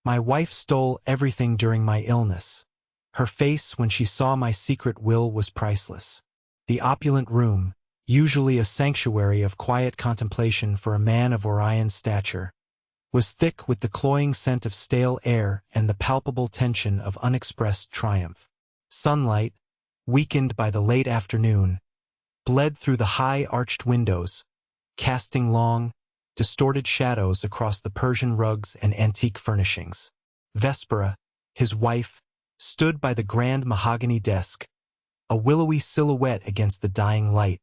My wife stole everything during my illness. Her face when she saw my secret will was priceless. The opulent room, usually a sanctuary of quiet contemplation for a man of Orion's stature, was thick with the cloying scent of stale air and the palpable tension of unexpressed triumph. Sunlight, weakened by the late afternoon, bled through the high arched windows, casting long, distorted shadows across the Persian rugs and antique furnishings. Vespera, his wife, stood by the grand mahogany desk, a willowy silhouette against the dying light,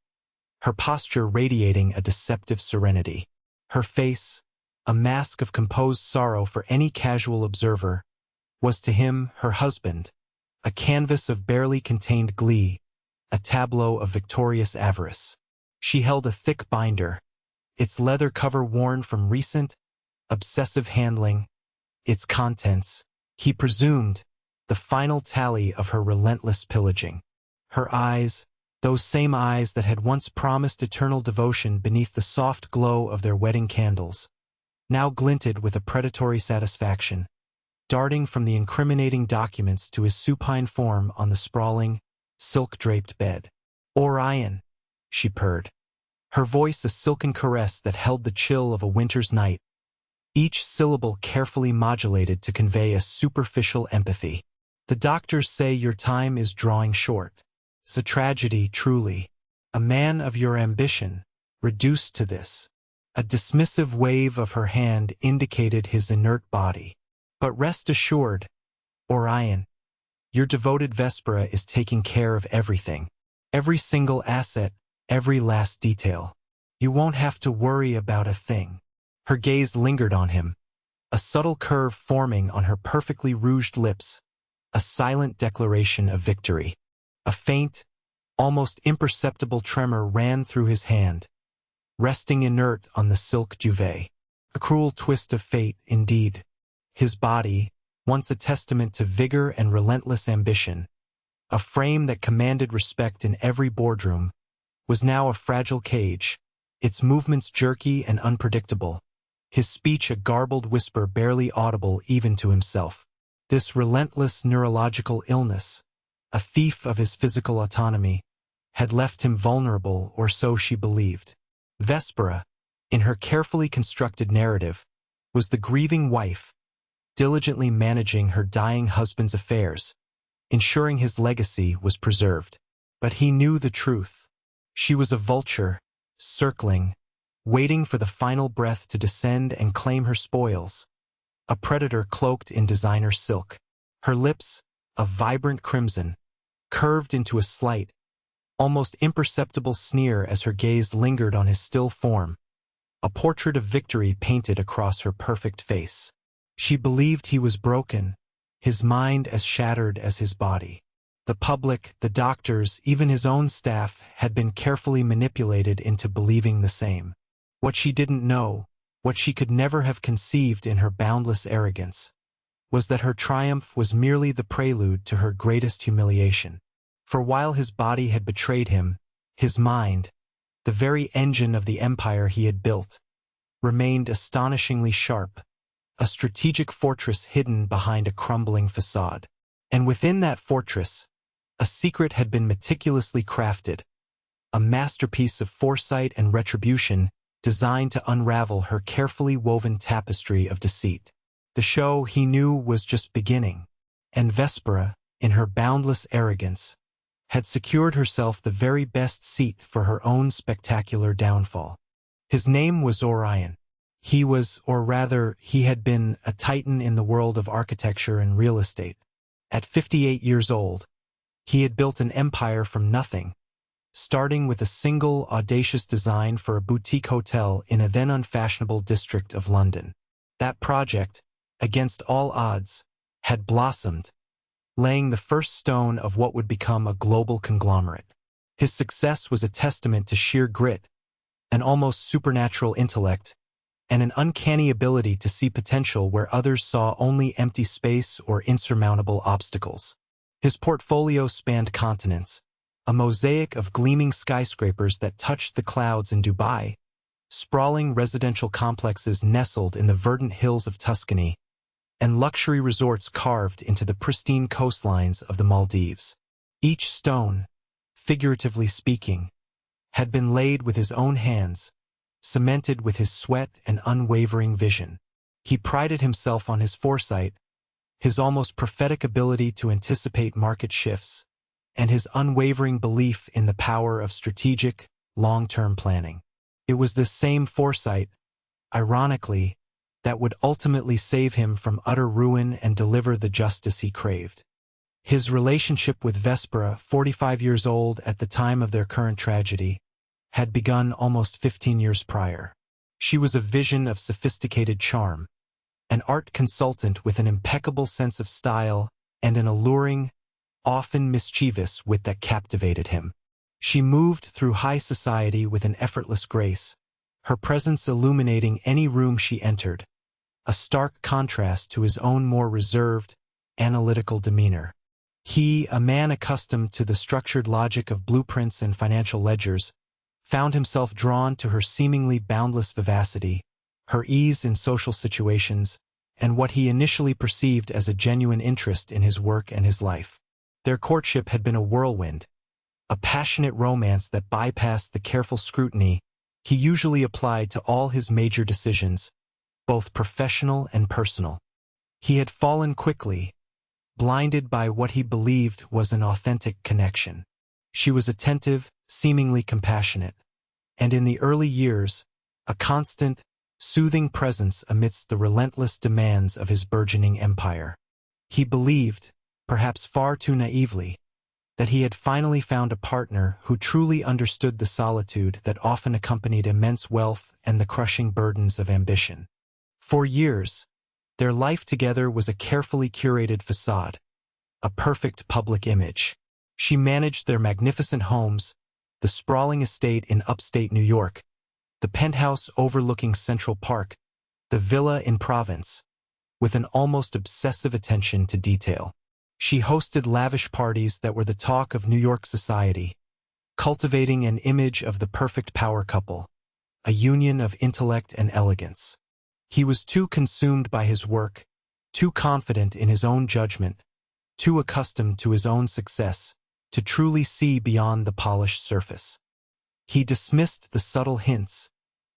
her posture radiating a deceptive serenity. Her face, a mask of composed sorrow for any casual observer, was to him, her husband, a canvas of barely contained glee, a tableau of victorious avarice. She held a thick binder, its leather cover worn from recent, obsessive handling, its contents, he presumed, the final tally of her relentless pillaging. Her eyes, those same eyes that had once promised eternal devotion beneath the soft glow of their wedding candles, now glinted with a predatory satisfaction, darting from the incriminating documents to his supine form on the sprawling, silk-draped bed. "Orion," she purred, her voice a silken caress that held the chill of a winter's night, each syllable carefully modulated to convey a superficial empathy. "The doctors say your time is drawing short. It's a tragedy, truly. A man of your ambition, reduced to this." A dismissive wave of her hand indicated his inert body. "But rest assured, Orion, your devoted Vespera is taking care of everything. Every single asset, every last detail. You won't have to worry about a thing." Her gaze lingered on him, a subtle curve forming on her perfectly rouged lips, a silent declaration of victory. A faint, almost imperceptible tremor ran through his hand, resting inert on the silk duvet. A cruel twist of fate, indeed. His body, once a testament to vigor and relentless ambition, a frame that commanded respect in every boardroom, was now a fragile cage, its movements jerky and unpredictable, his speech a garbled whisper barely audible even to himself. This relentless neurological illness, a thief of his physical autonomy, had left him vulnerable, or so she believed. Vespera, in her carefully constructed narrative, was the grieving wife, diligently managing her dying husband's affairs, ensuring his legacy was preserved. But he knew the truth. She was a vulture, circling, waiting for the final breath to descend and claim her spoils, a predator cloaked in designer silk. Her lips, a vibrant crimson, curved into a slight, almost imperceptible sneer as her gaze lingered on his still form, a portrait of victory painted across her perfect face. She believed he was broken, his mind as shattered as his body. The public, the doctors, even his own staff had been carefully manipulated into believing the same. What she didn't know, what she could never have conceived in her boundless arrogance, was that her triumph was merely the prelude to her greatest humiliation. For while his body had betrayed him, his mind, the very engine of the empire he had built, remained astonishingly sharp, a strategic fortress hidden behind a crumbling facade. And within that fortress, a secret had been meticulously crafted, a masterpiece of foresight and retribution designed to unravel her carefully woven tapestry of deceit. The show, he knew, was just beginning, and Vespera, in her boundless arrogance, had secured herself the very best seat for her own spectacular downfall. His name was Orion. He was, or rather, he had been, a titan in the world of architecture and real estate. At 58 years old, he had built an empire from nothing, starting with a single audacious design for a boutique hotel in a then unfashionable district of London. That project, against all odds, had blossomed, laying the first stone of what would become a global conglomerate. His success was a testament to sheer grit, an almost supernatural intellect, and an uncanny ability to see potential where others saw only empty space or insurmountable obstacles. His portfolio spanned continents, a mosaic of gleaming skyscrapers that touched the clouds in Dubai, sprawling residential complexes nestled in the verdant hills of Tuscany, and luxury resorts carved into the pristine coastlines of the Maldives. Each stone, figuratively speaking, had been laid with his own hands, cemented with his sweat and unwavering vision. He prided himself on his foresight, his almost prophetic ability to anticipate market shifts, and his unwavering belief in the power of strategic, long-term planning. It was this same foresight, ironically, that would ultimately save him from utter ruin and deliver the justice he craved. His relationship with Vespera, 45 years old at the time of their current tragedy, had begun almost 15 years prior. She was a vision of sophisticated charm, an art consultant with an impeccable sense of style and an alluring, often mischievous wit that captivated him. She moved through high society with an effortless grace, her presence illuminating any room she entered, a stark contrast to his own more reserved, analytical demeanor. He, a man accustomed to the structured logic of blueprints and financial ledgers, found himself drawn to her seemingly boundless vivacity, her ease in social situations, and what he initially perceived as a genuine interest in his work and his life. Their courtship had been a whirlwind, a passionate romance that bypassed the careful scrutiny he usually applied to all his major decisions, both professional and personal. He had fallen quickly, blinded by what he believed was an authentic connection. She was attentive, seemingly compassionate, and in the early years, a constant, soothing presence amidst the relentless demands of his burgeoning empire. He believed, perhaps far too naively, that he had finally found a partner who truly understood the solitude that often accompanied immense wealth and the crushing burdens of ambition. For years, their life together was a carefully curated facade, a perfect public image. She managed their magnificent homes, the sprawling estate in upstate New York, the penthouse overlooking Central Park, the villa in Provence, with an almost obsessive attention to detail. She hosted lavish parties that were the talk of New York society, cultivating an image of the perfect power couple, a union of intellect and elegance. He was too consumed by his work, too confident in his own judgment, too accustomed to his own success, to truly see beyond the polished surface. He dismissed the subtle hints,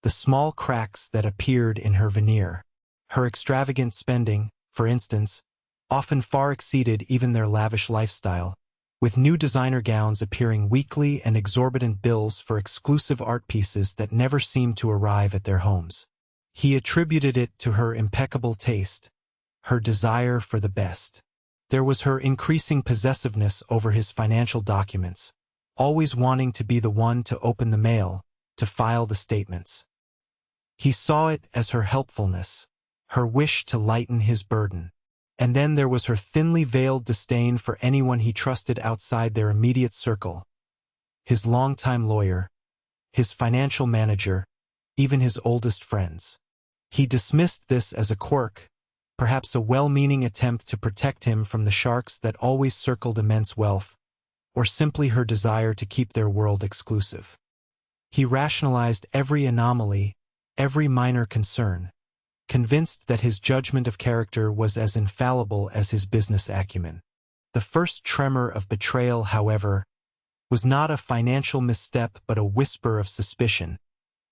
the small cracks that appeared in her veneer. Her extravagant spending, for instance, often far exceeded even their lavish lifestyle, with new designer gowns appearing weekly and exorbitant bills for exclusive art pieces that never seemed to arrive at their homes. He attributed it to her impeccable taste, her desire for the best. There was her increasing possessiveness over his financial documents, always wanting to be the one to open the mail, to file the statements. He saw it as her helpfulness, her wish to lighten his burden. And then there was her thinly veiled disdain for anyone he trusted outside their immediate circle, his longtime lawyer, his financial manager, even his oldest friends. He dismissed this as a quirk, perhaps a well-meaning attempt to protect him from the sharks that always circled immense wealth, or simply her desire to keep their world exclusive. He rationalized every anomaly, every minor concern, convinced that his judgment of character was as infallible as his business acumen. The first tremor of betrayal, however, was not a financial misstep but a whisper of suspicion,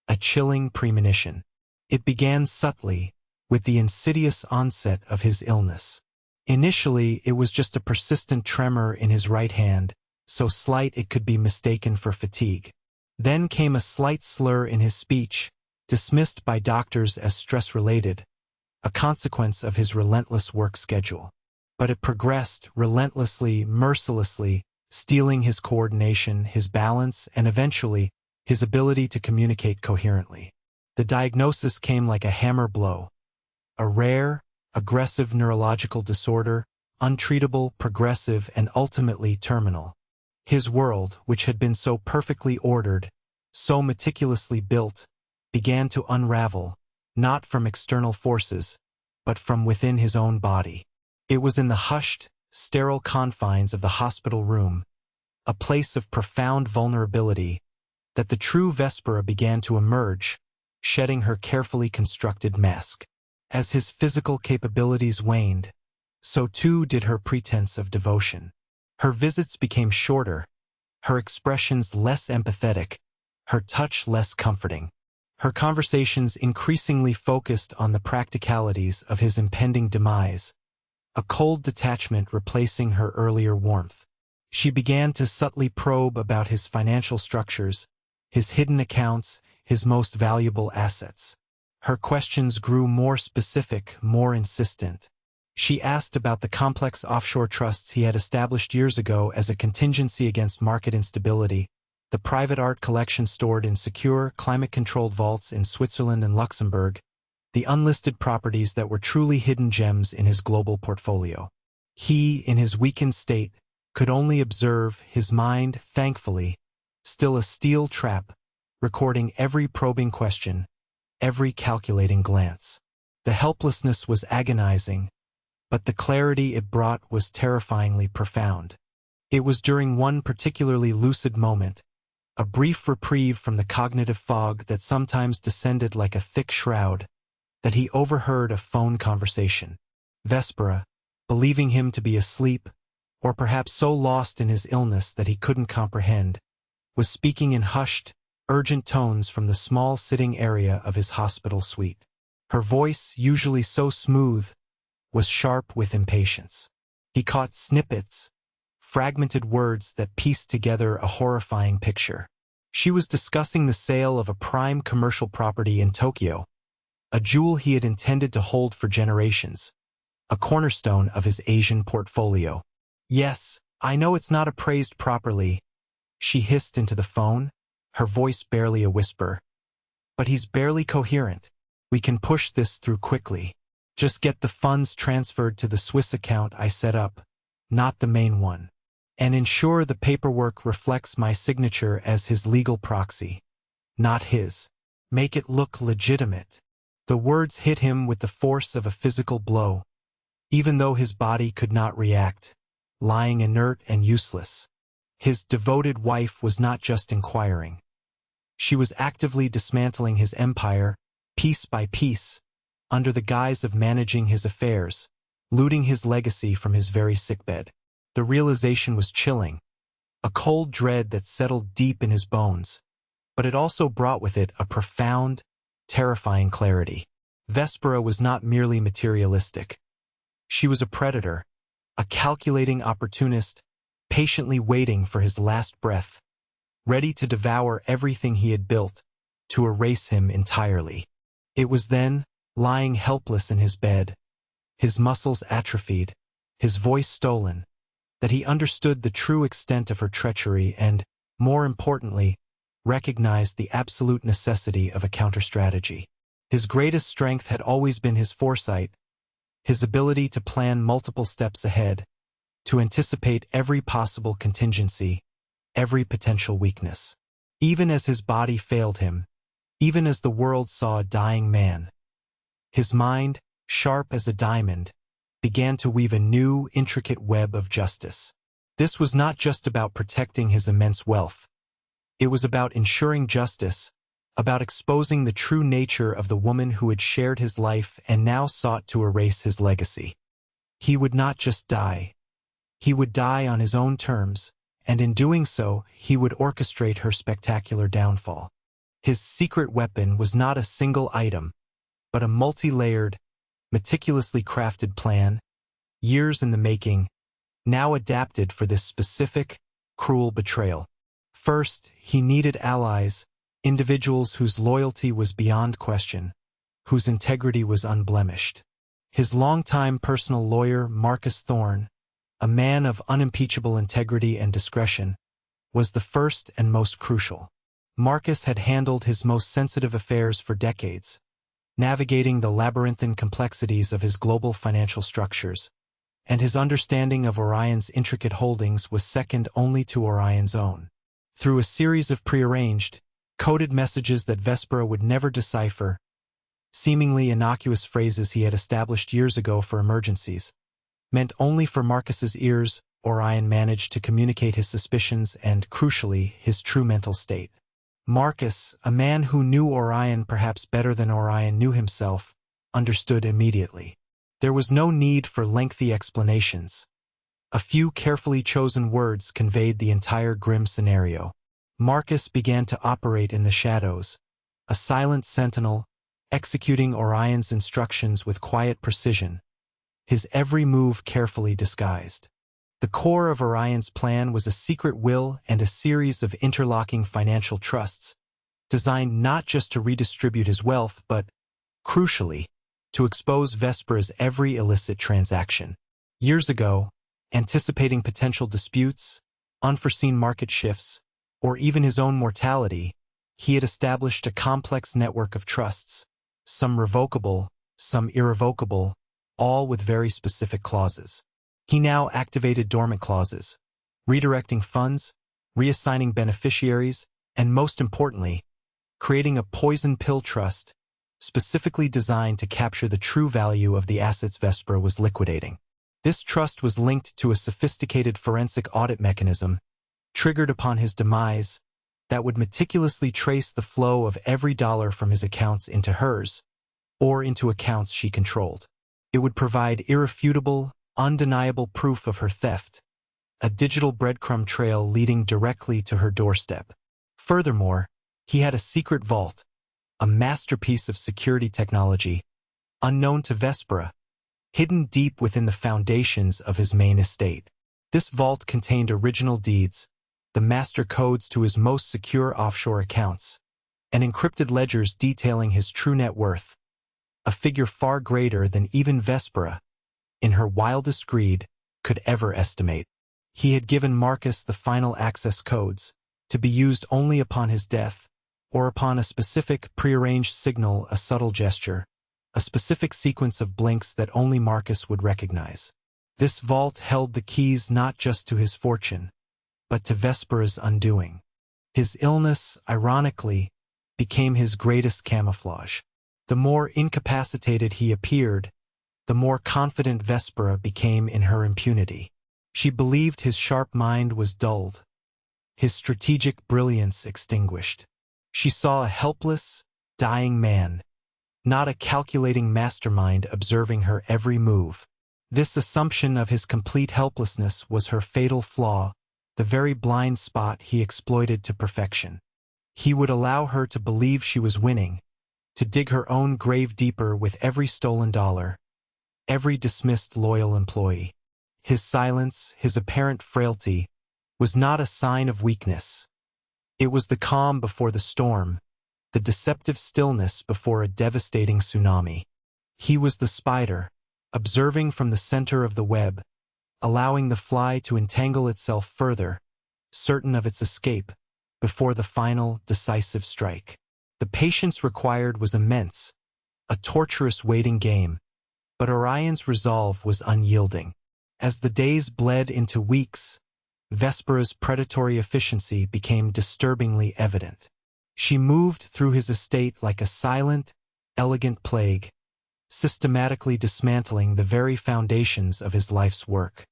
a chilling premonition. It began subtly, with the insidious onset of his illness. Initially, it was just a persistent tremor in his right hand, so slight it could be mistaken for fatigue. Then came a slight slur in his speech, dismissed by doctors as stress-related, a consequence of his relentless work schedule. But it progressed relentlessly, mercilessly, stealing his coordination, his balance, and eventually, his ability to communicate coherently. The diagnosis came like a hammer blow. A rare, aggressive neurological disorder, untreatable, progressive, and ultimately terminal. His world, which had been so perfectly ordered, so meticulously built, began to unravel, not from external forces, but from within his own body. It was in the hushed, sterile confines of the hospital room, a place of profound vulnerability, that the true Vespera began to emerge, shedding her carefully constructed mask. As his physical capabilities waned, so too did her pretense of devotion. Her visits became shorter, her expressions less empathetic, her touch less comforting. Her conversations increasingly focused on the practicalities of his impending demise, a cold detachment replacing her earlier warmth. She began to subtly probe about his financial structures, his hidden accounts, his most valuable assets. Her questions grew more specific, more insistent. She asked about the complex offshore trusts he had established years ago as a contingency against market instability, the private art collection stored in secure, climate-controlled vaults in Switzerland and Luxembourg, the unlisted properties that were truly hidden gems in his global portfolio. He, in his weakened state, could only observe, his mind, thankfully, still a steel trap, recording every probing question, every calculating glance. The helplessness was agonizing, but the clarity it brought was terrifyingly profound. It was during one particularly lucid moment, a brief reprieve from the cognitive fog that sometimes descended like a thick shroud, that he overheard a phone conversation. Vespera, believing him to be asleep, or perhaps so lost in his illness that he couldn't comprehend, was speaking in hushed, urgent tones from the small sitting area of his hospital suite. Her voice, usually so smooth, was sharp with impatience. He caught snippets, fragmented words that pieced together a horrifying picture. She was discussing the sale of a prime commercial property in Tokyo, a jewel he had intended to hold for generations, a cornerstone of his Asian portfolio. "Yes, I know it's not appraised properly," she hissed into the phone, her voice barely a whisper. "But he's barely coherent. We can push this through quickly. Just get the funds transferred to the Swiss account I set up, not the main one. And ensure the paperwork reflects my signature as his legal proxy, not his. Make it look legitimate." The words hit him with the force of a physical blow, even though his body could not react, lying inert and useless. His devoted wife was not just inquiring. She was actively dismantling his empire, piece by piece, under the guise of managing his affairs, looting his legacy from his very sickbed. The realization was chilling, a cold dread that settled deep in his bones, but it also brought with it a profound, terrifying clarity. Vespera was not merely materialistic. She was a predator, a calculating opportunist, patiently waiting for his last breath, ready to devour everything he had built, to erase him entirely. It was then, lying helpless in his bed, his muscles atrophied, his voice stolen, that he understood the true extent of her treachery and, more importantly, recognized the absolute necessity of a counter-strategy. His greatest strength had always been his foresight, his ability to plan multiple steps ahead, to anticipate every possible contingency, every potential weakness. Even as his body failed him, even as the world saw a dying man, his mind, sharp as a diamond, began to weave a new, intricate web of justice. This was not just about protecting his immense wealth. It was about ensuring justice, about exposing the true nature of the woman who had shared his life and now sought to erase his legacy. He would not just die. He would die on his own terms, and in doing so, he would orchestrate her spectacular downfall. His secret weapon was not a single item, but a multi-layered, meticulously crafted plan, years in the making, now adapted for this specific, cruel betrayal. First, he needed allies, individuals whose loyalty was beyond question, whose integrity was unblemished. His longtime personal lawyer, Marcus Thorne, a man of unimpeachable integrity and discretion, was the first and most crucial. Marcus had handled his most sensitive affairs for decades, navigating the labyrinthine complexities of his global financial structures, and his understanding of Orion's intricate holdings was second only to Orion's own. Through a series of prearranged, coded messages that Vespera would never decipher, seemingly innocuous phrases he had established years ago for emergencies, meant only for Marcus's ears, Orion managed to communicate his suspicions and, crucially, his true mental state. Marcus, a man who knew Orion perhaps better than Orion knew himself, understood immediately. There was no need for lengthy explanations. A few carefully chosen words conveyed the entire grim scenario. Marcus began to operate in the shadows, a silent sentinel, executing Orion's instructions with quiet precision, his every move carefully disguised. The core of Orion's plan was a secret will and a series of interlocking financial trusts, designed not just to redistribute his wealth but, crucially, to expose Vespera's every illicit transaction. Years ago, anticipating potential disputes, unforeseen market shifts, or even his own mortality, he had established a complex network of trusts, some revocable, some irrevocable, all with very specific clauses. He now activated dormant clauses, redirecting funds, reassigning beneficiaries, and most importantly, creating a poison pill trust specifically designed to capture the true value of the assets Vespera was liquidating. This trust was linked to a sophisticated forensic audit mechanism, triggered upon his demise, that would meticulously trace the flow of every dollar from his accounts into hers, or into accounts she controlled. It would provide irrefutable, undeniable proof of her theft, a digital breadcrumb trail leading directly to her doorstep. Furthermore, he had a secret vault, a masterpiece of security technology, unknown to Vespera, hidden deep within the foundations of his main estate. This vault contained original deeds, the master codes to his most secure offshore accounts, and encrypted ledgers detailing his true net worth, a figure far greater than even Vespera, in her wildest greed, could ever estimate. He had given Marcus the final access codes, to be used only upon his death, or upon a specific prearranged signal, a subtle gesture, a specific sequence of blinks that only Marcus would recognize. This vault held the keys not just to his fortune, but to Vespera's undoing. His illness, ironically, became his greatest camouflage. The more incapacitated he appeared, the more confident Vespera became in her impunity. She believed his sharp mind was dulled, his strategic brilliance extinguished. She saw a helpless, dying man, not a calculating mastermind observing her every move. This assumption of his complete helplessness was her fatal flaw, the very blind spot he exploited to perfection. He would allow her to believe she was winning, to dig her own grave deeper with every stolen dollar, every dismissed loyal employee. His silence, his apparent frailty, was not a sign of weakness. It was the calm before the storm, the deceptive stillness before a devastating tsunami. He was the spider, observing from the center of the web, allowing the fly to entangle itself further, certain of its escape, before the final, decisive strike. The patience required was immense, a torturous waiting game, but Orion's resolve was unyielding. As the days bled into weeks, Vespera's predatory efficiency became disturbingly evident. She moved through his estate like a silent, elegant plague, systematically dismantling the very foundations of his life's work.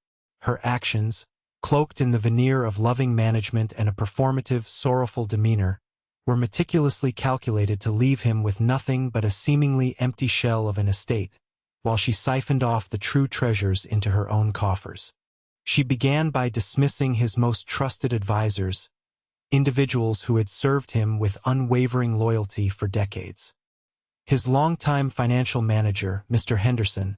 Her actions, cloaked in the veneer of loving management and a performative, sorrowful demeanor, were meticulously calculated to leave him with nothing but a seemingly empty shell of an estate, while she siphoned off the true treasures into her own coffers. She began by dismissing his most trusted advisors, individuals who had served him with unwavering loyalty for decades. His longtime financial manager, Mr. Henderson,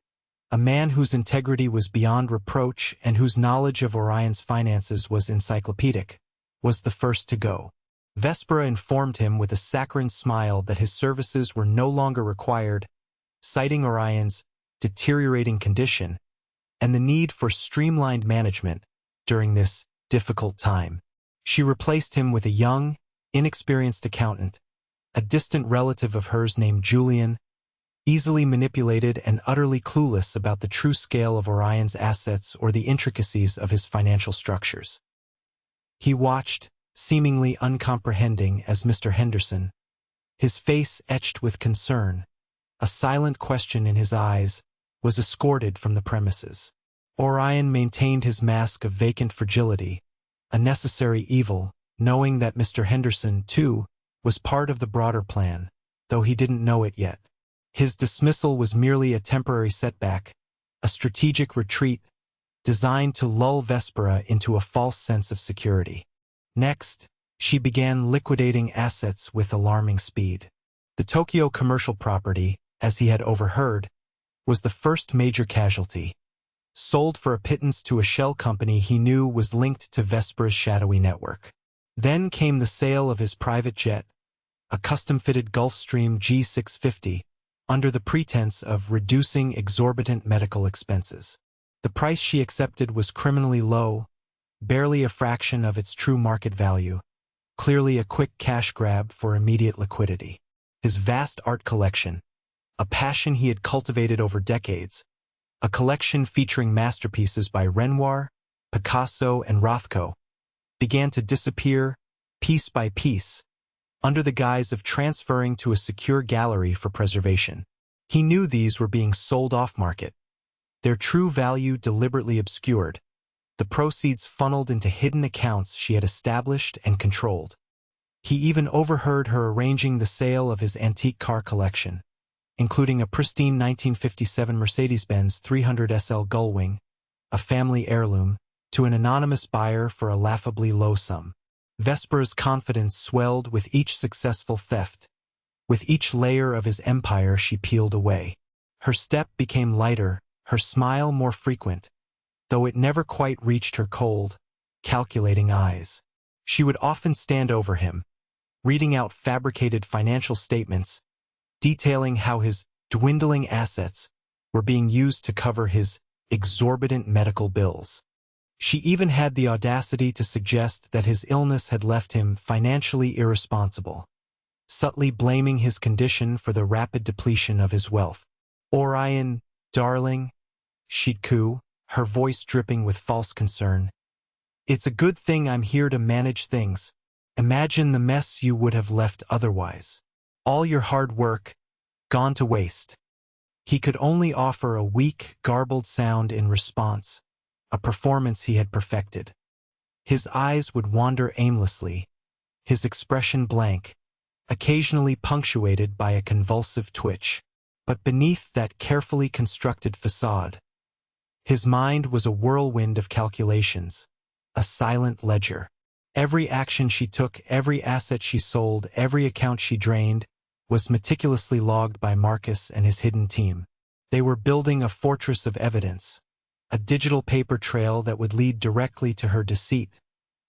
a man whose integrity was beyond reproach and whose knowledge of Orion's finances was encyclopedic, was the first to go. Vespera informed him with a saccharine smile that his services were no longer required, citing Orion's deteriorating condition and the need for streamlined management during this difficult time. She replaced him with a young, inexperienced accountant, a distant relative of hers named Julian, easily manipulated and utterly clueless about the true scale of Orion's assets or the intricacies of his financial structures. He watched, seemingly uncomprehending, as Mr. Henderson, his face etched with concern, a silent question in his eyes, was escorted from the premises. Orion maintained his mask of vacant fragility, a necessary evil, knowing that Mr. Henderson, too, was part of the broader plan, though he didn't know it yet. His dismissal was merely a temporary setback, a strategic retreat designed to lull Vespera into a false sense of security. Next, she began liquidating assets with alarming speed. The Tokyo commercial property, as he had overheard, was the first major casualty, sold for a pittance to a shell company he knew was linked to Vespera's shadowy network. Then came the sale of his private jet, a custom-fitted Gulfstream G650, under the pretense of reducing exorbitant medical expenses. The price she accepted was criminally low, barely a fraction of its true market value, clearly a quick cash grab for immediate liquidity. His vast art collection, a passion he had cultivated over decades, a collection featuring masterpieces by Renoir, Picasso, and Rothko, began to disappear, piece by piece, under the guise of transferring to a secure gallery for preservation. He knew these were being sold off-market, their true value deliberately obscured, the proceeds funneled into hidden accounts she had established and controlled. He even overheard her arranging the sale of his antique car collection, including a pristine 1957 Mercedes-Benz 300 SL Gullwing, a family heirloom, to an anonymous buyer for a laughably low sum. Vespera's confidence swelled with each successful theft. With each layer of his empire she peeled away. Her step became lighter, her smile more frequent, though it never quite reached her cold, calculating eyes. She would often stand over him, reading out fabricated financial statements, detailing how his dwindling assets were being used to cover his exorbitant medical bills. She even had the audacity to suggest that his illness had left him financially irresponsible, subtly blaming his condition for the rapid depletion of his wealth. "Orion, darling," she'd coo, her voice dripping with false concern. "It's a good thing I'm here to manage things. Imagine the mess you would have left otherwise. All your hard work, gone to waste." He could only offer a weak, garbled sound in response, a performance he had perfected. His eyes would wander aimlessly, his expression blank, occasionally punctuated by a convulsive twitch. But beneath that carefully constructed facade, his mind was a whirlwind of calculations, a silent ledger. Every action she took, every asset she sold, every account she drained, was meticulously logged by Marcus and his hidden team. They were building a fortress of evidence, a digital paper trail that would lead directly to her deceit,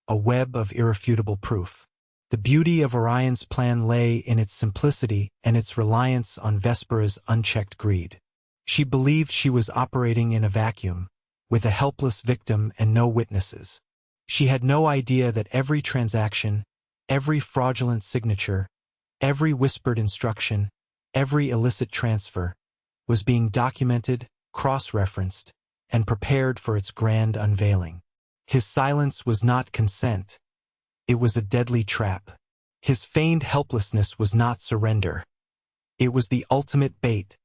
a web of irrefutable proof. The beauty of Orion's plan lay in its simplicity and its reliance on Vespera's unchecked greed. She believed she was operating in a vacuum, with a helpless victim and no witnesses. She had no idea that every transaction, every fraudulent signature, every whispered instruction, every illicit transfer, was being documented, cross-referenced, and prepared for its grand unveiling. His silence was not consent. It was a deadly trap. His feigned helplessness was not surrender. It was the ultimate bait,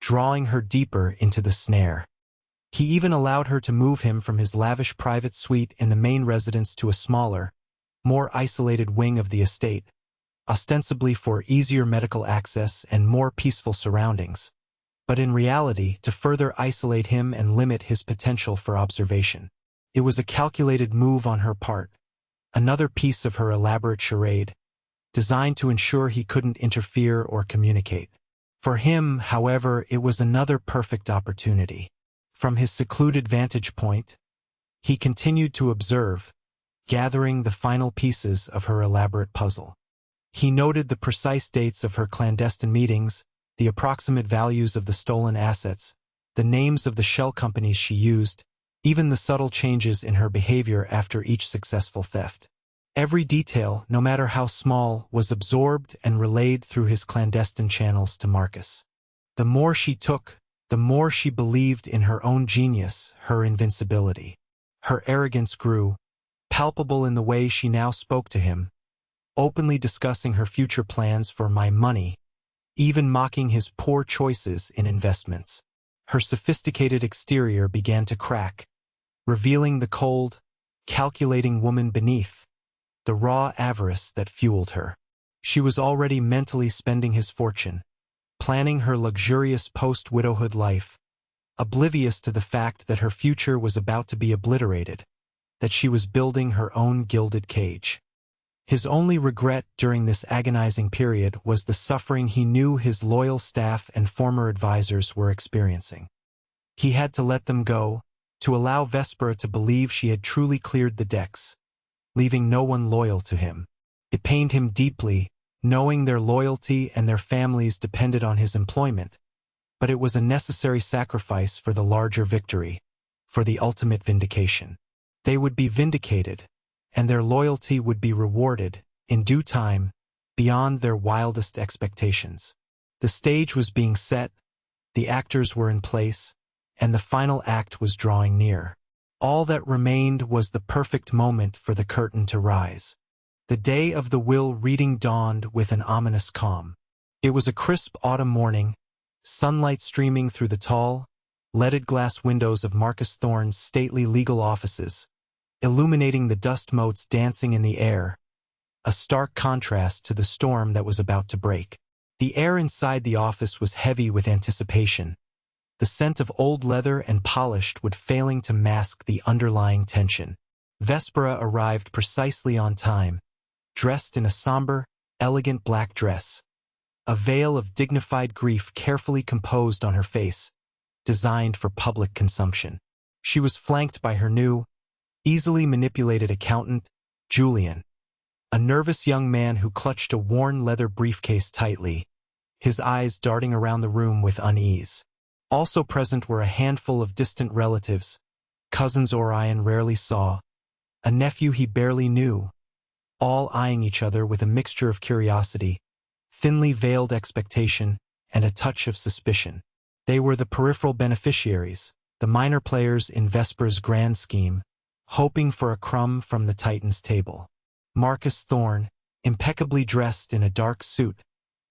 drawing her deeper into the snare. He even allowed her to move him from his lavish private suite in the main residence to a smaller, more isolated wing of the estate, ostensibly for easier medical access and more peaceful surroundings, but in reality to further isolate him and limit his potential for observation. It was a calculated move on her part, another piece of her elaborate charade, designed to ensure he couldn't interfere or communicate. For him, however, it was another perfect opportunity. From his secluded vantage point, he continued to observe, gathering the final pieces of her elaborate puzzle. He noted the precise dates of her clandestine meetings, the approximate values of the stolen assets, the names of the shell companies she used, even the subtle changes in her behavior after each successful theft. Every detail, no matter how small, was absorbed and relayed through his clandestine channels to Marcus. The more she took, the more she believed in her own genius, her invincibility. Her arrogance grew, palpable in the way she now spoke to him, openly discussing her future plans for my money, even mocking his poor choices in investments. Her sophisticated exterior began to crack, revealing the cold, calculating woman beneath, the raw avarice that fueled her. She was already mentally spending his fortune, planning her luxurious post-widowhood life, oblivious to the fact that her future was about to be obliterated, that she was building her own gilded cage. His only regret during this agonizing period was the suffering he knew his loyal staff and former advisors were experiencing. He had to let them go, to allow Vespera to believe she had truly cleared the decks, leaving no one loyal to him. It pained him deeply, knowing their loyalty and their families depended on his employment, but it was a necessary sacrifice for the larger victory, for the ultimate vindication. They would be vindicated, and their loyalty would be rewarded, in due time, beyond their wildest expectations. The stage was being set, the actors were in place, and the final act was drawing near. All that remained was the perfect moment for the curtain to rise. The day of the will reading dawned with an ominous calm. It was a crisp autumn morning, sunlight streaming through the tall, leaded glass windows of Marcus Thorne's stately legal offices, illuminating the dust motes dancing in the air, a stark contrast to the storm that was about to break. The air inside the office was heavy with anticipation, the scent of old leather and polished wood failing to mask the underlying tension. Vespera arrived precisely on time, dressed in a somber, elegant black dress, a veil of dignified grief carefully composed on her face, designed for public consumption. She was flanked by her new, easily manipulated accountant, Julian, a nervous young man who clutched a worn leather briefcase tightly, his eyes darting around the room with unease. Also present were a handful of distant relatives, cousins Orion rarely saw, a nephew he barely knew, all eyeing each other with a mixture of curiosity, thinly veiled expectation, and a touch of suspicion. They were the peripheral beneficiaries, the minor players in Vespera's grand scheme, hoping for a crumb from the Titan's table. Marcus Thorne, impeccably dressed in a dark suit,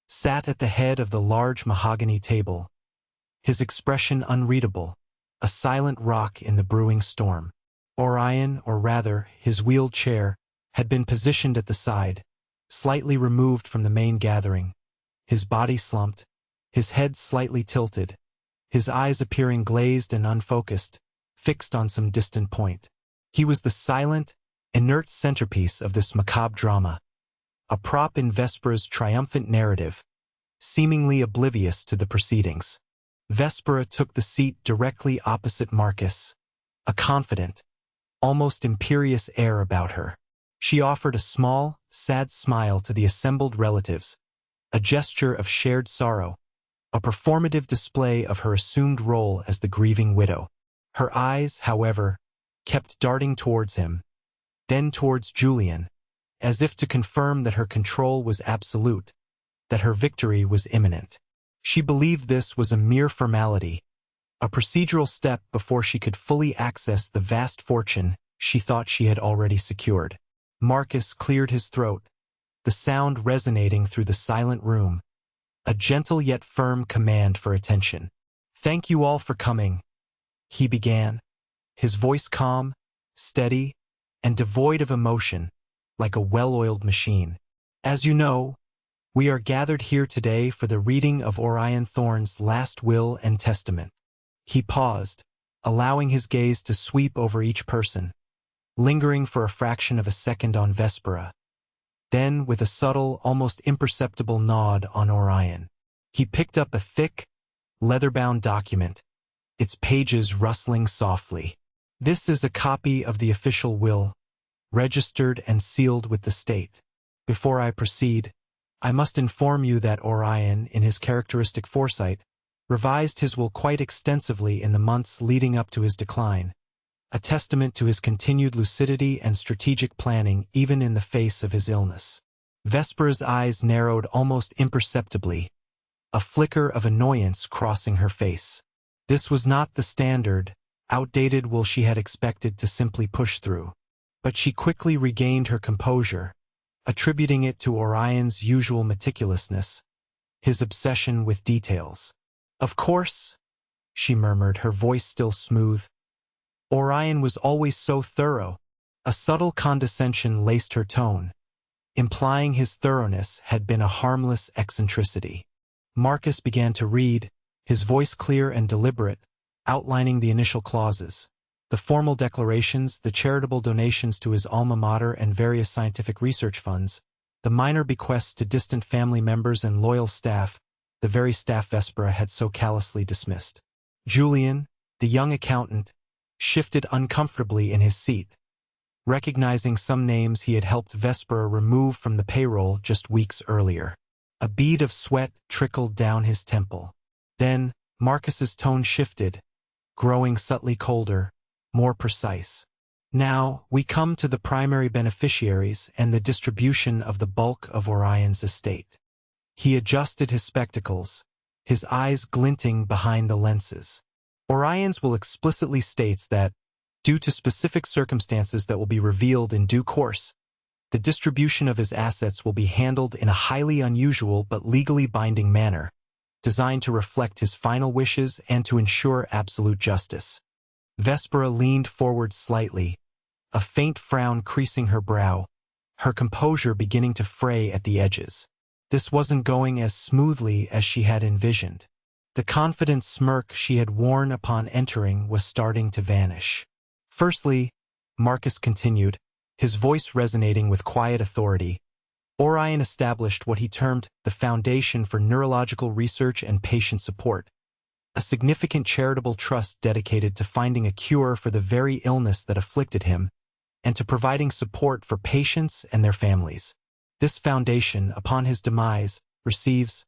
sat at the head of the large mahogany table, his expression unreadable, a silent rock in the brewing storm. Orion, or rather, his wheeled chair, had been positioned at the side, slightly removed from the main gathering, his body slumped, his head slightly tilted, his eyes appearing glazed and unfocused, fixed on some distant point. He was the silent, inert centerpiece of this macabre drama, a prop in Vespera's triumphant narrative, seemingly oblivious to the proceedings. Vespera took the seat directly opposite Marcus, a confident, almost imperious air about her. She offered a small, sad smile to the assembled relatives, a gesture of shared sorrow, a performative display of her assumed role as the grieving widow. Her eyes, however, kept darting towards him, then towards Julian, as if to confirm that her control was absolute, that her victory was imminent. She believed this was a mere formality, a procedural step before she could fully access the vast fortune she thought she had already secured. Marcus cleared his throat, the sound resonating through the silent room, a gentle yet firm command for attention. "Thank you all for coming," he began, his voice calm, steady, and devoid of emotion, like a well-oiled machine. "As you know, we are gathered here today for the reading of Orion Thorne's last will and testament." He paused, allowing his gaze to sweep over each person, lingering for a fraction of a second on Vespera. Then, with a subtle, almost imperceptible nod on Orion, he picked up a thick, leather-bound document, its pages rustling softly. "This is a copy of the official will, registered and sealed with the state. Before I proceed, I must inform you that Orion, in his characteristic foresight, revised his will quite extensively in the months leading up to his decline, a testament to his continued lucidity and strategic planning even in the face of his illness." Vespera's eyes narrowed almost imperceptibly, a flicker of annoyance crossing her face. This was not the standard, outdated will she had expected to simply push through. But she quickly regained her composure, attributing it to Orion's usual meticulousness, his obsession with details. "Of course," she murmured, her voice still smooth. "Orion was always so thorough." A subtle condescension laced her tone, implying his thoroughness had been a harmless eccentricity. Marcus began to read, his voice clear and deliberate, outlining the initial clauses. The formal declarations, the charitable donations to his alma mater and various scientific research funds, the minor bequests to distant family members and loyal staff, the very staff Vespera had so callously dismissed. Julian, the young accountant, shifted uncomfortably in his seat, recognizing some names he had helped Vespera remove from the payroll just weeks earlier. A bead of sweat trickled down his temple. Then, Marcus's tone shifted, growing subtly colder, more precise. Now, we come to the primary beneficiaries and the distribution of the bulk of Orion's estate. He adjusted his spectacles, his eyes glinting behind the lenses. Orion's will explicitly states that, due to specific circumstances that will be revealed in due course, the distribution of his assets will be handled in a highly unusual but legally binding manner, designed to reflect his final wishes and to ensure absolute justice. Vespera leaned forward slightly, a faint frown creasing her brow, her composure beginning to fray at the edges. This wasn't going as smoothly as she had envisioned. The confident smirk she had worn upon entering was starting to vanish. Firstly, Marcus continued, his voice resonating with quiet authority, Orion established what he termed the Foundation for Neurological Research and Patient Support, a significant charitable trust dedicated to finding a cure for the very illness that afflicted him and to providing support for patients and their families. This foundation, upon his demise, receives...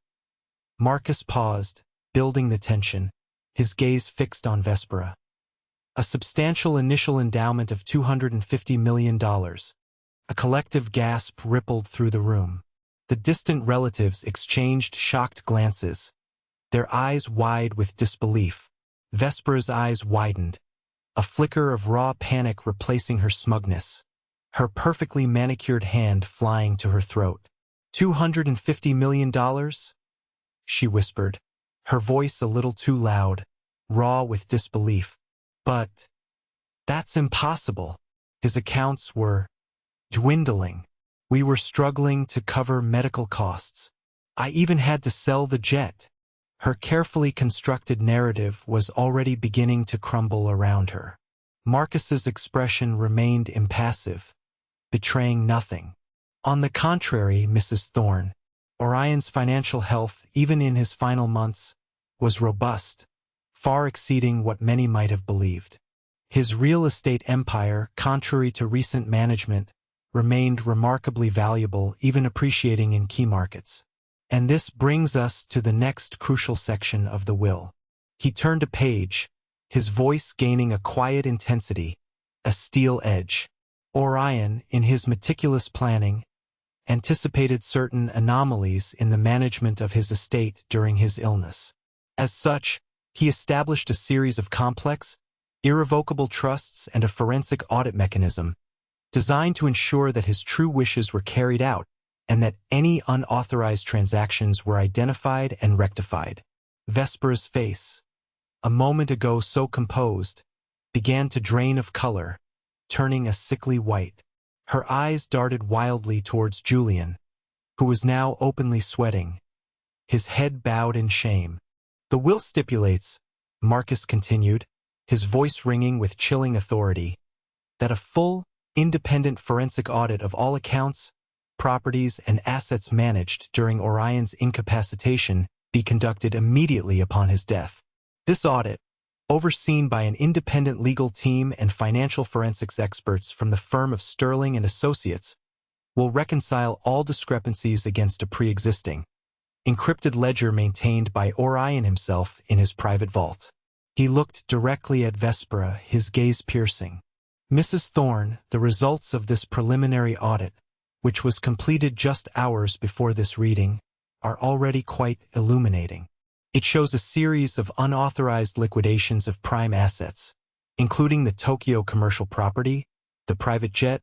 Marcus paused, building the tension, his gaze fixed on Vespera. A substantial initial endowment of $250 million. A collective gasp rippled through the room. The distant relatives exchanged shocked glances, their eyes wide with disbelief. Vespera's eyes widened, a flicker of raw panic replacing her smugness, her perfectly manicured hand flying to her throat. $250 million? She whispered, her voice a little too loud, raw with disbelief. But that's impossible. His accounts were dwindling. We were struggling to cover medical costs. I even had to sell the jet. Her carefully constructed narrative was already beginning to crumble around her. Marcus's expression remained impassive, betraying nothing. On the contrary, Mrs. Thorne, Orion's financial health, even in his final months, was robust, far exceeding what many might have believed. His real estate empire, contrary to recent management, remained remarkably valuable, even appreciating in key markets. And this brings us to the next crucial section of the will. He turned a page, his voice gaining a quiet intensity, a steel edge. Orion, in his meticulous planning, anticipated certain anomalies in the management of his estate during his illness. As such, he established a series of complex, irrevocable trusts and a forensic audit mechanism designed to ensure that his true wishes were carried out and that any unauthorized transactions were identified and rectified. Vespera's face, a moment ago so composed, began to drain of color, turning a sickly white. Her eyes darted wildly towards Julian, who was now openly sweating, his head bowed in shame. The will stipulates, Marcus continued, his voice ringing with chilling authority, that a full, independent forensic audit of all accounts, properties, and assets managed during Orion's incapacitation be conducted immediately upon his death. This audit, overseen by an independent legal team and financial forensics experts from the firm of Sterling and Associates, will reconcile all discrepancies against a pre-existing, encrypted ledger maintained by Orion himself in his private vault. He looked directly at Vespera, his gaze piercing. Mrs. Thorne, the results of this preliminary audit, which was completed just hours before this reading, are already quite illuminating. It shows a series of unauthorized liquidations of prime assets, including the Tokyo commercial property, the private jet,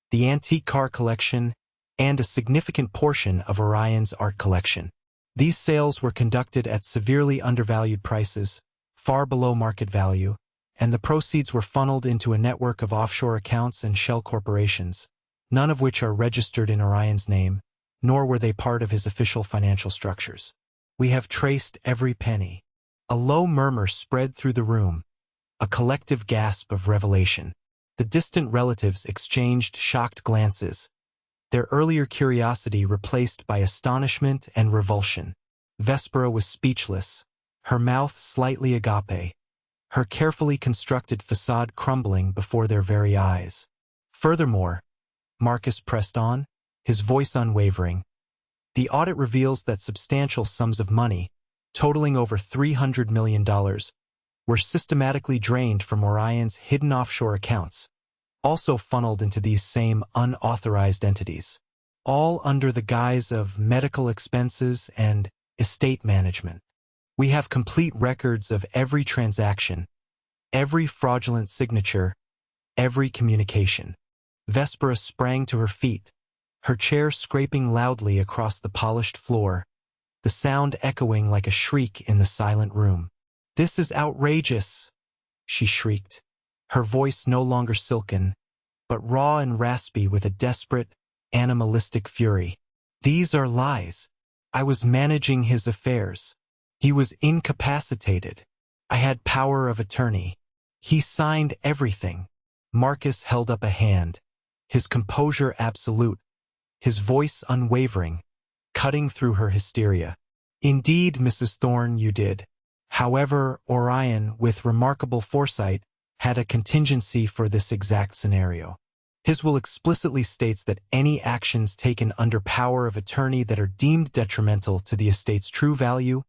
the antique car collection, and a significant portion of Orion's art collection. These sales were conducted at severely undervalued prices, far below market value, and the proceeds were funneled into a network of offshore accounts and shell corporations, none of which are registered in Orion's name, nor were they part of his official financial structures. We have traced every penny. A low murmur spread through the room, a collective gasp of revelation. The distant relatives exchanged shocked glances, their earlier curiosity replaced by astonishment and revulsion. Vespera was speechless, her mouth slightly agape, her carefully constructed facade crumbling before their very eyes. Furthermore, Marcus pressed on, his voice unwavering, the audit reveals that substantial sums of money, totaling over $300 million, were systematically drained from Orion's hidden offshore accounts, also funneled into these same unauthorized entities, all under the guise of medical expenses and estate management. We have complete records of every transaction, every fraudulent signature, every communication. Vespera sprang to her feet, her chair scraping loudly across the polished floor, the sound echoing like a shriek in the silent room. "This is outrageous," she shrieked, her voice no longer silken, but raw and raspy with a desperate, animalistic fury. "These are lies. I was managing his affairs. He was incapacitated. I had power of attorney. He signed everything." Marcus held up a hand, his composure absolute, his voice unwavering, cutting through her hysteria. "Indeed, Mrs. Thorne, you did. However, Orion, with remarkable foresight, had a contingency for this exact scenario. His will explicitly states that any actions taken under power of attorney that are deemed detrimental to the estate's true value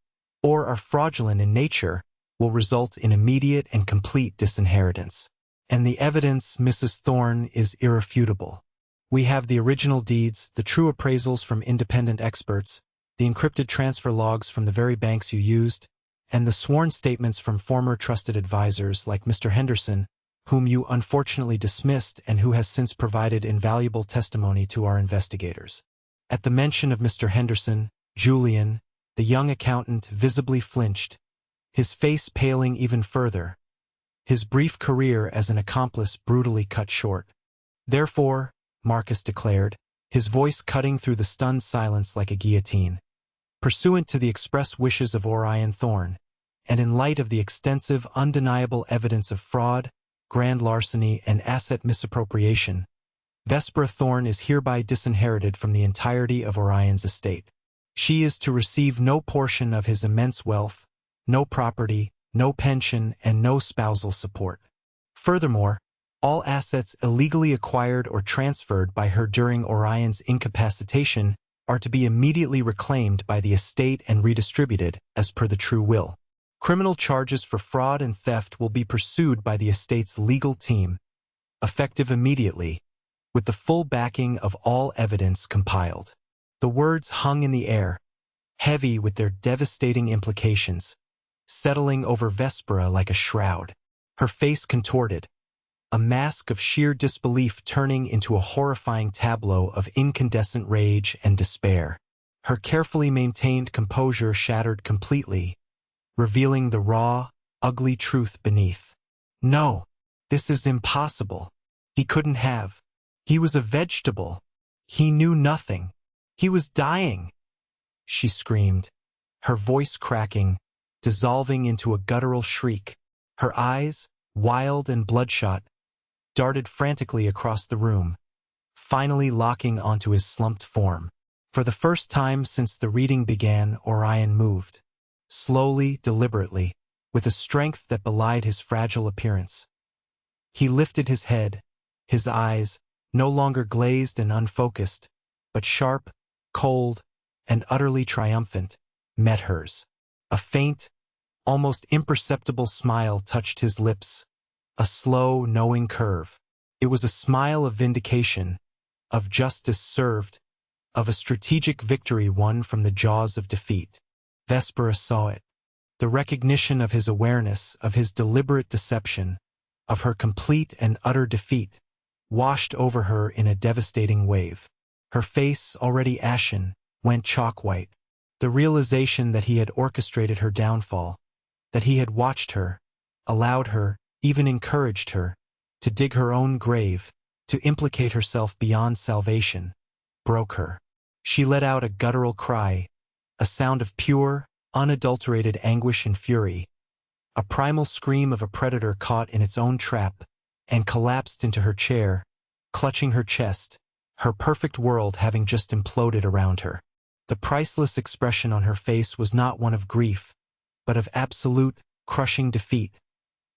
or are fraudulent in nature will result in immediate and complete disinheritance. And the evidence, Mrs. Thorne, is irrefutable. We have the original deeds, the true appraisals from independent experts, the encrypted transfer logs from the very banks you used, and the sworn statements from former trusted advisors like Mr. Henderson, whom you unfortunately dismissed and who has since provided invaluable testimony to our investigators." At the mention of Mr. Henderson, Julian, the young accountant, visibly flinched, his face paling even further, his brief career as an accomplice brutally cut short. "Therefore," Marcus declared, his voice cutting through the stunned silence like a guillotine, "pursuant to the express wishes of Orion Thorne, and in light of the extensive, undeniable evidence of fraud, grand larceny, and asset misappropriation, Vespera Thorne is hereby disinherited from the entirety of Orion's estate. She is to receive no portion of his immense wealth, no property, no pension, and no spousal support. Furthermore, all assets illegally acquired or transferred by her during Orion's incapacitation are to be immediately reclaimed by the estate and redistributed as per the true will. Criminal charges for fraud and theft will be pursued by the estate's legal team, effective immediately, with the full backing of all evidence compiled." The words hung in the air, heavy with their devastating implications, settling over Vespera like a shroud. Her face contorted, a mask of sheer disbelief turning into a horrifying tableau of incandescent rage and despair. Her carefully maintained composure shattered completely, revealing the raw, ugly truth beneath. "No, this is impossible. He couldn't have. He was a vegetable. He knew nothing. He was dying," she screamed, her voice cracking, dissolving into a guttural shriek. Her eyes, wild and bloodshot, darted frantically across the room, finally locking onto his slumped form. For the first time since the reading began, Orion moved, slowly, deliberately, with a strength that belied his fragile appearance. He lifted his head, his eyes, no longer glazed and unfocused, but sharp, cold, and utterly triumphant, met hers. A faint, almost imperceptible smile touched his lips, a slow, knowing curve. It was a smile of vindication, of justice served, of a strategic victory won from the jaws of defeat. Vespera saw it. The recognition of his awareness, of his deliberate deception, of her complete and utter defeat, washed over her in a devastating wave. Her face, already ashen, went chalk-white. The realization that he had orchestrated her downfall, that he had watched her, allowed her, even encouraged her, to dig her own grave, to implicate herself beyond salvation, broke her. She let out a guttural cry, a sound of pure, unadulterated anguish and fury, a primal scream of a predator caught in its own trap, and collapsed into her chair, clutching her chest, her perfect world having just imploded around her. The priceless expression on her face was not one of grief, but of absolute, crushing defeat,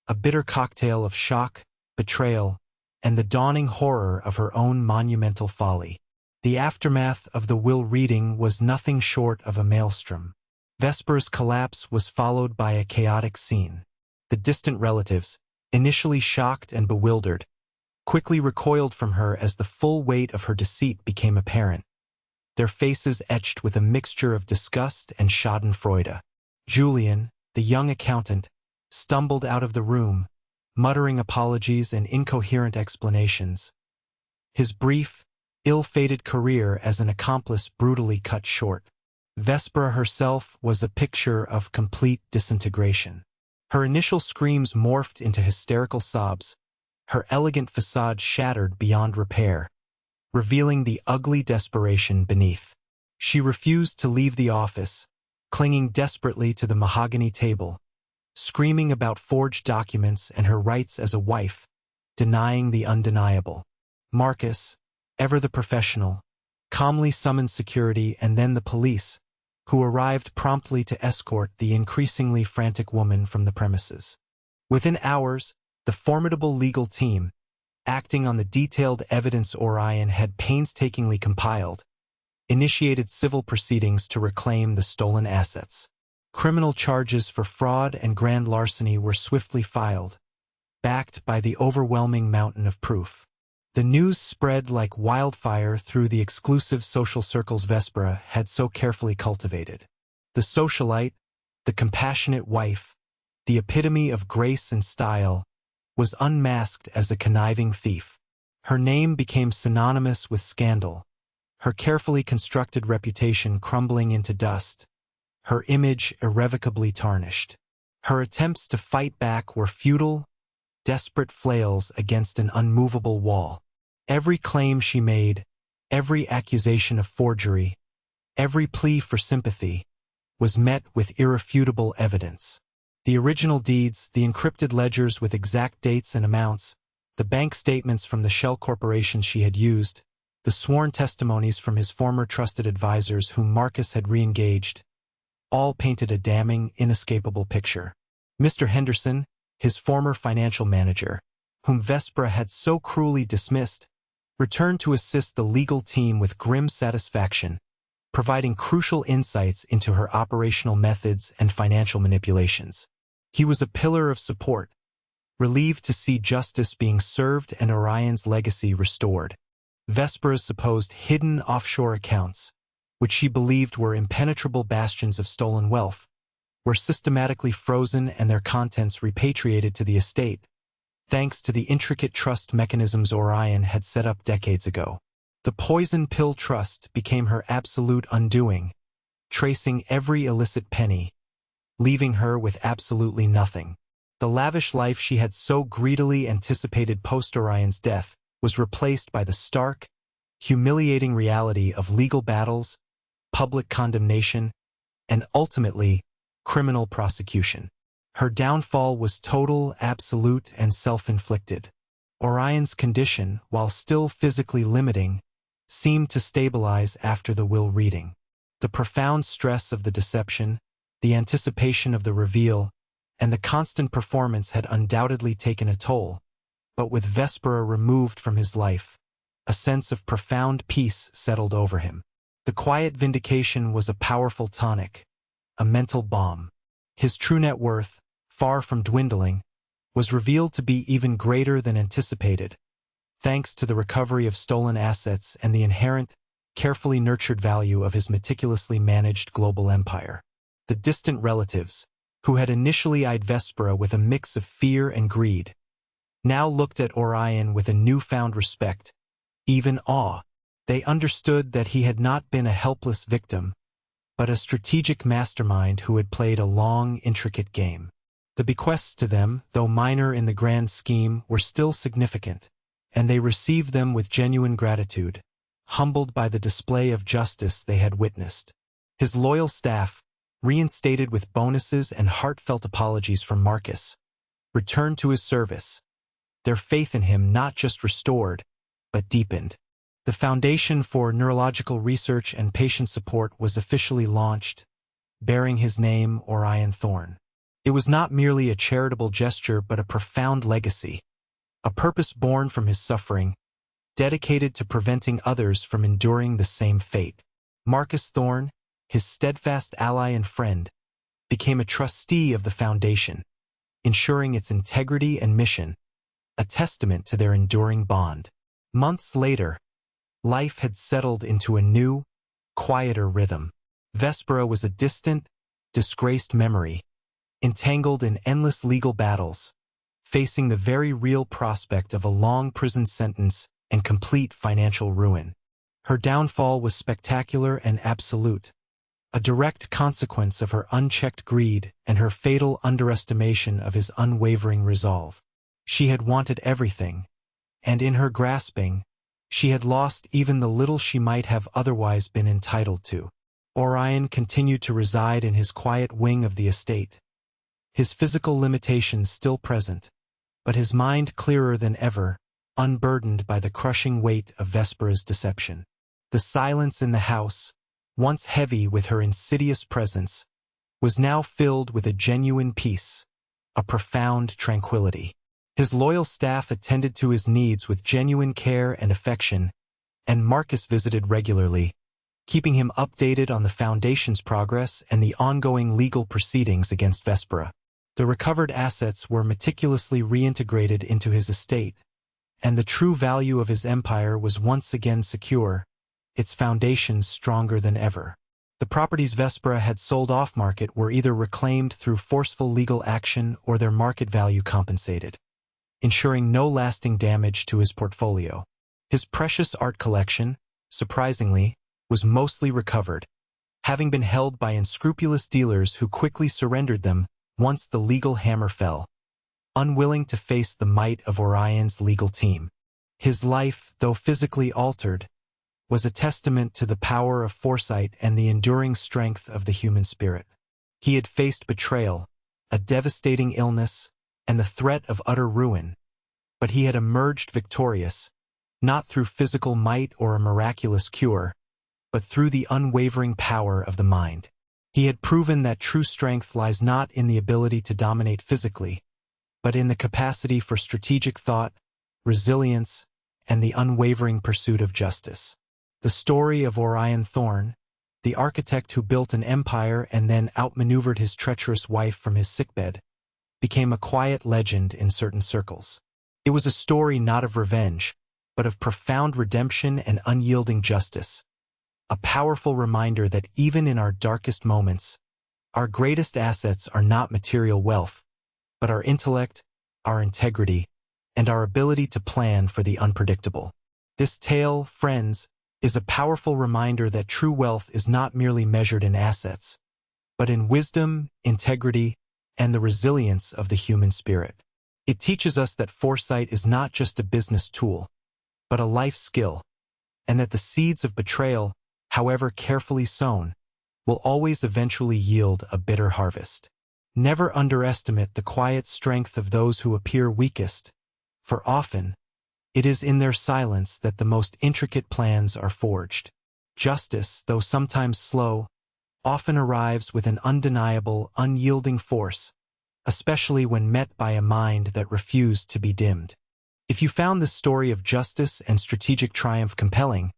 a bitter cocktail of shock, betrayal, and the dawning horror of her own monumental folly. The aftermath of the will reading was nothing short of a maelstrom. Vespera's collapse was followed by a chaotic scene. The distant relatives, initially shocked and bewildered, quickly recoiled from her as the full weight of her deceit became apparent, their faces etched with a mixture of disgust and schadenfreude. Julian, the young accountant, stumbled out of the room, muttering apologies and incoherent explanations. His brief, ill-fated career as an accomplice brutally cut short. Vespera herself was a picture of complete disintegration. Her initial screams morphed into hysterical sobs, her elegant facade shattered beyond repair, revealing the ugly desperation beneath. She refused to leave the office, clinging desperately to the mahogany table, screaming about forged documents and her rights as a wife, denying the undeniable. Marcus, ever the professional, calmly summoned security and then the police, who arrived promptly to escort the increasingly frantic woman from the premises. Within hours, the formidable legal team, acting on the detailed evidence Orion had painstakingly compiled, initiated civil proceedings to reclaim the stolen assets. Criminal charges for fraud and grand larceny were swiftly filed, backed by the overwhelming mountain of proof. The news spread like wildfire through the exclusive social circles Vespera had so carefully cultivated. The socialite, the compassionate wife, the epitome of grace and style, was unmasked as a conniving thief. Her name became synonymous with scandal, her carefully constructed reputation crumbling into dust, her image irrevocably tarnished. Her attempts to fight back were futile, desperate flails against an unmovable wall. Every claim she made, every accusation of forgery, every plea for sympathy, was met with irrefutable evidence. The original deeds, the encrypted ledgers with exact dates and amounts, the bank statements from the shell corporations she had used, the sworn testimonies from his former trusted advisors whom Marcus had re-engaged, all painted a damning, inescapable picture. Mr. Henderson, his former financial manager, whom Vespera had so cruelly dismissed, returned to assist the legal team with grim satisfaction, providing crucial insights into her operational methods and financial manipulations. He was a pillar of support, relieved to see justice being served and Orion's legacy restored. Vespera's supposed hidden offshore accounts, which she believed were impenetrable bastions of stolen wealth, were systematically frozen and their contents repatriated to the estate, thanks to the intricate trust mechanisms Orion had set up decades ago. The Poison Pill Trust became her absolute undoing, tracing every illicit penny, leaving her with absolutely nothing. The lavish life she had so greedily anticipated post-Orion's death was replaced by the stark, humiliating reality of legal battles, public condemnation, and ultimately, criminal prosecution. Her downfall was total, absolute, and self-inflicted. Orion's condition, while still physically limiting, seemed to stabilize after the will reading. The profound stress of the deception, the anticipation of the reveal, and the constant performance had undoubtedly taken a toll, but with Vespera removed from his life, a sense of profound peace settled over him. The quiet vindication was a powerful tonic, a mental balm. His true net worth, far from dwindling, was revealed to be even greater than anticipated, thanks to the recovery of stolen assets and the inherent, carefully nurtured value of his meticulously managed global empire. The distant relatives, who had initially eyed Vespera with a mix of fear and greed, now looked at Orion with a newfound respect, even awe. They understood that he had not been a helpless victim, but a strategic mastermind who had played a long, intricate game. The bequests to them, though minor in the grand scheme, were still significant, and they received them with genuine gratitude, humbled by the display of justice they had witnessed. His loyal staff, reinstated with bonuses and heartfelt apologies from Marcus, returned to his service, their faith in him not just restored, but deepened. The Foundation for Neurological Research and Patient Support was officially launched, bearing his name, Orion Thorn. It was not merely a charitable gesture but a profound legacy, a purpose born from his suffering, dedicated to preventing others from enduring the same fate. Marcus Thorn, his steadfast ally and friend, became a trustee of the Foundation, ensuring its integrity and mission, a testament to their enduring bond. Months later, life had settled into a new, quieter rhythm. Vespera was a distant, disgraced memory, entangled in endless legal battles, facing the very real prospect of a long prison sentence and complete financial ruin. Her downfall was spectacular and absolute, a direct consequence of her unchecked greed and her fatal underestimation of his unwavering resolve. She had wanted everything, and in her grasping, she had lost even the little she might have otherwise been entitled to. Orion continued to reside in his quiet wing of the estate, his physical limitations still present, but his mind clearer than ever, unburdened by the crushing weight of Vespera's deception. The silence in the house, once heavy with her insidious presence, was now filled with a genuine peace, a profound tranquility. His loyal staff attended to his needs with genuine care and affection, and Marcus visited regularly, keeping him updated on the Foundation's progress and the ongoing legal proceedings against Vespera. The recovered assets were meticulously reintegrated into his estate, and the true value of his empire was once again secure, its foundations stronger than ever. The properties Vespera had sold off-market were either reclaimed through forceful legal action or their market value compensated, ensuring no lasting damage to his portfolio. His precious art collection, surprisingly, was mostly recovered, having been held by unscrupulous dealers who quickly surrendered them once the legal hammer fell, unwilling to face the might of Orion's legal team. His life, though physically altered, was a testament to the power of foresight and the enduring strength of the human spirit. He had faced betrayal, a devastating illness, and the threat of utter ruin, but he had emerged victorious, not through physical might or a miraculous cure, but through the unwavering power of the mind. He had proven that true strength lies not in the ability to dominate physically, but in the capacity for strategic thought, resilience, and the unwavering pursuit of justice. The story of Orion Thorn, the architect who built an empire and then outmaneuvered his treacherous wife from his sickbed, became a quiet legend in certain circles. It was a story not of revenge, but of profound redemption and unyielding justice, a powerful reminder that even in our darkest moments, our greatest assets are not material wealth, but our intellect, our integrity, and our ability to plan for the unpredictable. This tale, friends, is a powerful reminder that true wealth is not merely measured in assets, but in wisdom, integrity, and the resilience of the human spirit. It teaches us that foresight is not just a business tool, but a life skill, and that the seeds of betrayal, however carefully sown, will always eventually yield a bitter harvest. Never underestimate the quiet strength of those who appear weakest, for often, it is in their silence that the most intricate plans are forged. Justice, though sometimes slow, often arrives with an undeniable, unyielding force, especially when met by a mind that refused to be dimmed. If you found this story of justice and strategic triumph compelling,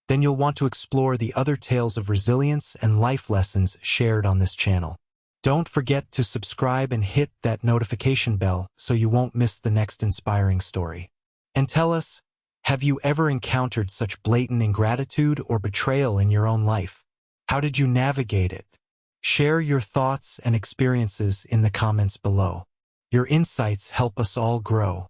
then you'll want to explore the other tales of resilience and life lessons shared on this channel. Don't forget to subscribe and hit that notification bell so you won't miss the next inspiring story. And tell us, have you ever encountered such blatant ingratitude or betrayal in your own life? How did you navigate it? Share your thoughts and experiences in the comments below. Your insights help us all grow.